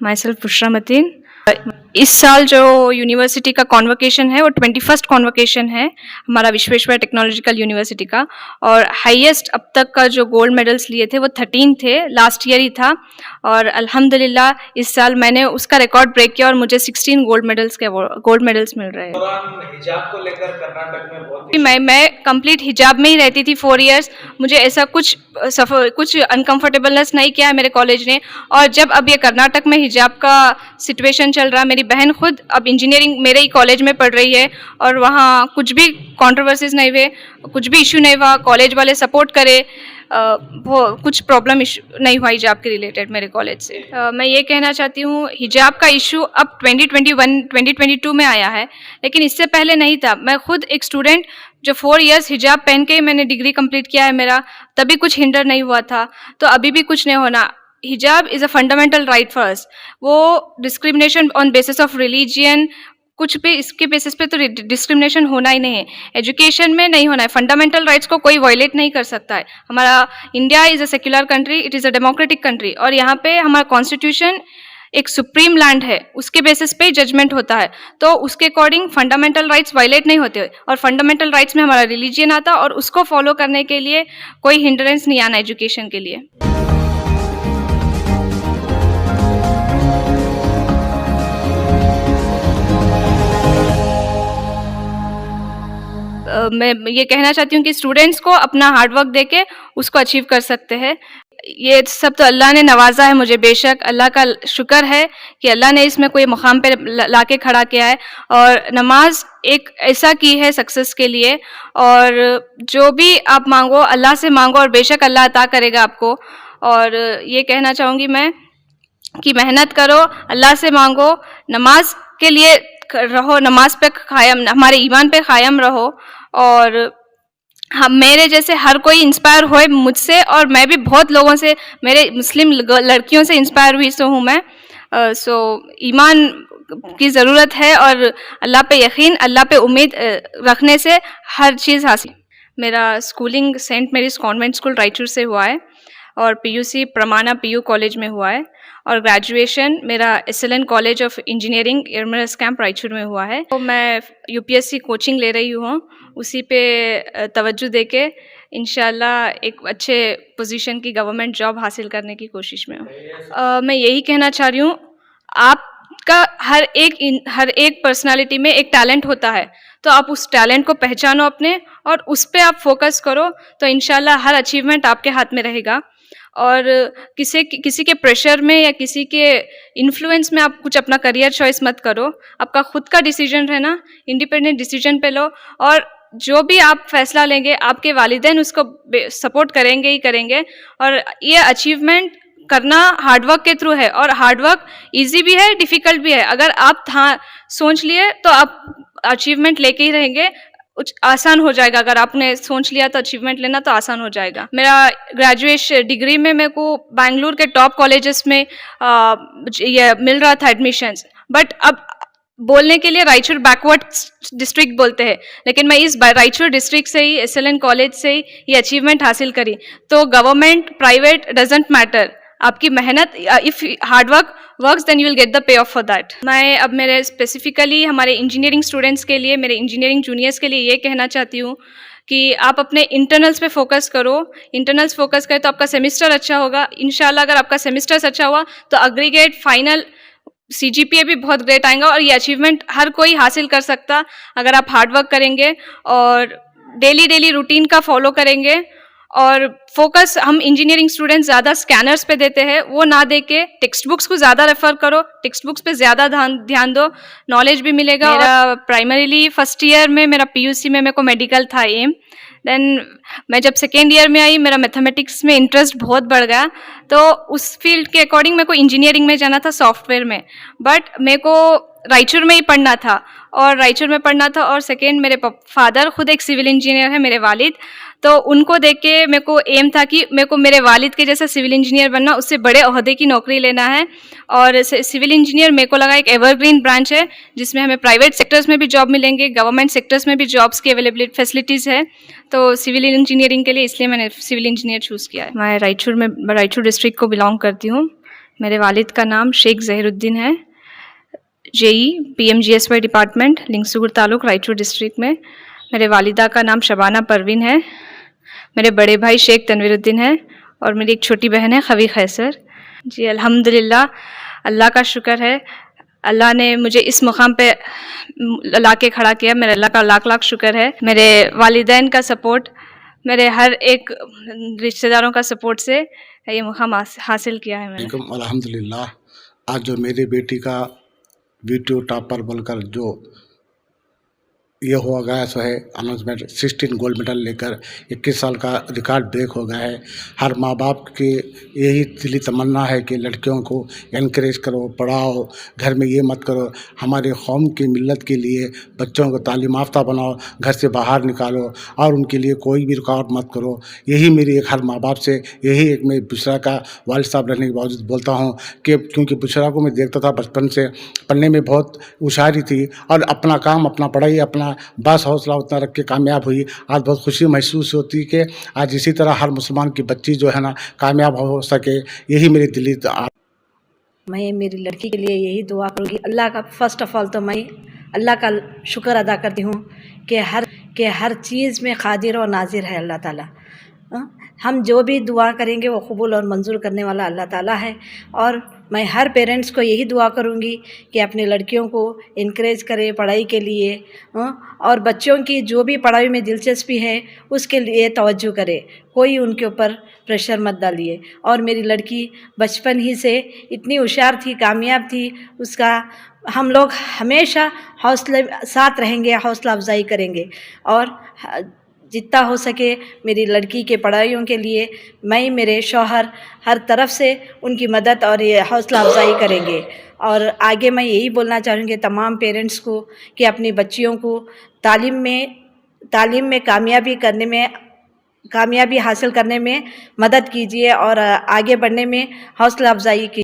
My self Bushra Mateen. इस साल जो यूनिवर्सिटी का कॉन्वोकेशन है वो 21st कॉन्वोकेशन है हमारा विश्वेश्वरैया टेक्नोलॉजिकल यूनिवर्सिटी का, और हाईएस्ट अब तक का जो गोल्ड मेडल्स लिए थे वो 13 थे, लास्ट ईयर ही था। और अल्हम्दुलिल्लाह इस साल मैंने उसका रिकॉर्ड ब्रेक किया और मुझे 16 गोल्ड मेडल्स मिल रहे हैं। हिजाब को लेकर कर्नाटक में बहुत मैं कंप्लीट हिजाब में ही रहती थी 4 इयर्स। मुझे ऐसा कुछ अनकंफर्टेबलनेस नहीं किया है मेरे कॉलेज ने। और जब अब ये कर्नाटक में हिजाब का सिचुएशन चल रहा है, मेरी बहन खुद अब इंजीनियरिंग मेरे ही कॉलेज में पढ़ रही है और वहाँ कुछ भी कंट्रोवर्सीज नहीं हुए, कुछ भी इशू नहीं हुआ, कॉलेज वाले सपोर्ट करे, वो कुछ प्रॉब्लम नहीं हुआ हिजाब के रिलेटेड मेरे कॉलेज से। मैं ये कहना चाहती हूँ हिजाब का इशू अब 2022 में आया है, लेकिन इससे पहले नहीं था। मैं खुद एक स्टूडेंट जो 4 इयर्स हिजाब पहन के ही मैंने डिग्री कंप्लीट किया है मेरा, तभी कुछ हिंडर नहीं हुआ था, तो अभी भी कुछ नहीं होना। Hijab is a fundamental right for us. वो discrimination on basis of religion कुछ भी इसके बेसिस पे तो डिस्क्रिमिनेशन होना ही नहीं है, एजुकेशन में नहीं होना है। फंडामेंटल राइट्स को कोई वायलेट नहीं कर सकता है। हमारा India is a secular country, it is a democratic country, और यहाँ पे हमारा कॉन्स्टिट्यूशन एक सुप्रीम लैंड है, उसके बेसिस पे जजमेंट होता है, तो उसके अकॉर्डिंग फंडामेंटल राइट्स वायलेट नहीं होते। और फंडामेंटल राइट्स में हमारा रिलीजियन आता और उसको फॉलो करने के लिए कोई हिंड्रेंस नहीं आना एजुकेशन के लिए। मैं ये कहना चाहती हूँ कि स्टूडेंट्स को अपना हार्डवर्क देके उसको अचीव कर सकते हैं। ये सब तो अल्लाह ने नवाजा है मुझे, बेशक अल्लाह का शुक्र है कि अल्लाह ने इसमें कोई मुकाम पे लाके खड़ा किया है। और नमाज एक ऐसा की है सक्सेस के लिए, और जो भी आप मांगो अल्लाह से मांगो और बेशक अल्लाह अता करेगा आपको। और ये कहना चाहूँगी मैं कि मेहनत करो, अल्लाह से मांगो, नमाज के लिए रहो, नमाज पे कायम, हमारे ईमान पे कायम रहो। और हम मेरे जैसे हर कोई इंस्पायर होए मुझसे, और मैं भी बहुत लोगों से, मेरे मुस्लिम लड़कियों से इंस्पायर हुई सो हूँ मैं। सो ईमान की ज़रूरत है और अल्लाह पे यकीन, अल्लाह पे उम्मीद रखने से हर चीज़ हासिल। मेरा schooling Saint Mary's convent school Raichur से हुआ है, और पीयूसी प्रमाणा पीयू कॉलेज में हुआ है, और ग्रेजुएशन मेरा SLN college of engineering Yermarus camp Raichur में हुआ है। तो मैं यूपीएससी कोचिंग ले रही हूँ, उसी पे तवज्जो देके इंशाल्लाह एक अच्छे पोजीशन की गवर्नमेंट जॉब हासिल करने की कोशिश में हूँ। मैं यही कहना चाह रही हूँ, आपका हर एक पर्सनालिटी में एक टैलेंट होता है, तो आप उस टैलेंट को पहचानो अपने और उस पर आप फोकस करो, तो इंशाल्लाह हर अचीवमेंट आपके हाथ में रहेगा। और किसी के प्रेशर में या किसी के इन्फ्लुएंस में आप कुछ अपना करियर चॉइस मत करो। आपका खुद का डिसीजन है ना, इंडिपेंडेंट डिसीजन पे लो, और जो भी आप फैसला लेंगे आपके वालिदैन उसको सपोर्ट करेंगे ही करेंगे। और ये अचीवमेंट करना हार्डवर्क के थ्रू है, और हार्डवर्क इजी भी है, डिफ़िकल्ट भी है। अगर आप सोच लिए तो आप अचीवमेंट लेके ही रहेंगे, आसान हो जाएगा। अगर आपने सोच लिया तो अचीवमेंट लेना तो आसान हो जाएगा। मेरा ग्रेजुएशन डिग्री में मेरे को बेंगलुरु के टॉप कॉलेजेस में ये मिल रहा था एडमिशन्स, बट अब बोलने के लिए रायचूर बैकवर्ड डिस्ट्रिक्ट बोलते हैं, लेकिन मैं इस रायचूर डिस्ट्रिक्ट से ही SLN कॉलेज से ही ये अचीवमेंट हासिल करी। तो गवर्नमेंट प्राइवेट डजेंट मैटर, आपकी मेहनत, if hard work works then you will get the pay off for that. मैं अब मेरे स्पेसिफिकली हमारे इंजीनियरिंग स्टूडेंट्स के लिए, मेरे इंजीनियरिंग जूनियर्स के लिए ये कहना चाहती हूँ कि आप अपने इंटरनल्स पे फोकस करो। इंटरनल्स फोकस करें तो आपका सेमिस्टर अच्छा होगा इंशाल्लाह। अगर आपका सेमिस्टर्स अच्छा हुआ तो अग्रीगेट फाइनल CGPA भी बहुत ग्रेट आएगा, और ये अचीवमेंट हर कोई हासिल कर सकता अगर आप हार्डवर्क करेंगे और डेली रूटीन का फॉलो करेंगे। और फोकस हम इंजीनियरिंग स्टूडेंट्स ज़्यादा स्कैनर्स पे देते हैं, वो ना दे के टेक्स्ट बुक्स को ज़्यादा रेफर करो, टेक्स्ट बुक्स पे ज़्यादा ध्यान दो, नॉलेज भी मिलेगा। मेरा प्राइमरीली फर्स्ट ईयर में मेरा PUC में मेरे को मेडिकल था एम, देन मैं जब सेकेंड ईयर में आई मेरा मैथमेटिक्स में इंटरेस्ट बहुत बढ़ गया, तो उस फील्ड के अकॉर्डिंग मेरे को इंजीनियरिंग में जाना था, सॉफ्टवेयर में, बट मेरे को रायचूर में ही पढ़ना था, और सेकेंड मेरे फादर खुद एक सिविल इंजीनियर है, मेरे वालिद, तो उनको देख के मेरे को एम था कि मेरे को मेरे वालिद के जैसा सिविल इंजीनियर बनना, उससे बड़े ओहदे की नौकरी लेना है। और सिविल इंजीनियर मेरे को लगा एक एवरग्रीन ब्रांच है, जिसमें हमें प्राइवेट सेक्टर्स में भी जॉब मिलेंगे, गवर्नमेंट सेक्टर्स में भी जॉब्स की अवेलेबिलिटी फैसिलिटीज़ है, तो सिविल इंजीनियरिंग के लिए इसलिए मैंने सिविल इंजीनियर चूज़ किया है। मैं रायचूर डिस्ट्रिक्ट को बिलोंग करती हूँ। मेरे वालिद का नाम शेख ज़हीरुद्दीन है, JE PMGSY department, Lingsugur taluk, Raichur district में। मेरे वालिदा का नाम शबाना परवीन है। मेरे बड़े भाई शेख तनवीरुद्दीन है और मेरी एक छोटी बहन है खवी खैसर। जी अल्हम्दुलिल्लाह, अल्लाह का शुक्र है, अल्लाह ने मुझे इस मुकाम पे ला के खड़ा किया। मेरे अल्लाह का लाख लाख शुक्र है। मेरे वालिदैन का सपोर्ट, मेरे हर एक रिश्तेदारों का सपोर्ट से ये मुकाम हासिल किया है मैंने। वालेकुम, अल्हम्दुलिल्लाह। आज जो मेरी बेटी का वीडियो टॉपर बोलकर जो ये हो गया सो है अनाउंसमेंट, 16 गोल्ड मेडल लेकर 21 साल का रिकॉर्ड ब्रेक हो गया है। हर माँ बाप की यही दिली तमन्ना है कि लड़कियों को एनकरेज करो, पढ़ाओ, घर में ये मत करो। हमारे कौम की मिल्लत के लिए बच्चों को तालीम याफ्ता बनाओ, घर से बाहर निकालो और उनके लिए कोई भी रुकावट मत करो। यही मेरी एक हर माँ बाप से यही एक मैं बुशरा का वालिद साहब रहने के बावजूद बोलता हूँ कि क्योंकि बुशरा को मैं देखता था बचपन से, पढ़ने में बहुत होशियारी थी और अपना काम, अपना पढ़ाई, अपना बस हौसला उतना रख के कामयाब हुई। आज बहुत खुशी महसूस होती है कि आज इसी तरह हर मुसलमान की बच्ची जो है ना कामयाब हो सके। यही मेरी दिली मैं मेरी लड़की के लिए यही दुआ करूँगी। अल्लाह का फ़र्स्ट ऑफ़ ऑल तो मैं अल्लाह का शुक्र अदा करती हूँ कि हर चीज़ में क़ादिर और नाज़िर है अल्लाह ताला। हम जो भी दुआ करेंगे वो कबूल और मंजूर करने वाला अल्लाह ताला है। और मैं हर पेरेंट्स को यही दुआ करूँगी कि अपनी लड़कियों को इनकरेज करें पढ़ाई के लिए, और बच्चों की जो भी पढ़ाई में दिलचस्पी है उसके लिए तवज्जो करें, कोई उनके ऊपर प्रेशर मत डालिए। और मेरी लड़की बचपन ही से इतनी होशियार थी, कामयाब थी, उसका हम लोग हमेशा हौसले साथ रहेंगे, हौसला अफजाई करेंगे और जितना हो सके मेरी लड़की के पढ़ाइयों के लिए मैं, मेरे शौहर हर तरफ से उनकी मदद और ये हौसला अफजाई करेंगे। और आगे मैं यही बोलना चाहूँगी तमाम पेरेंट्स को कि अपनी बच्चियों को तालीम में कामयाबी हासिल करने में मदद कीजिए और आगे बढ़ने में हौसला अफजाई की।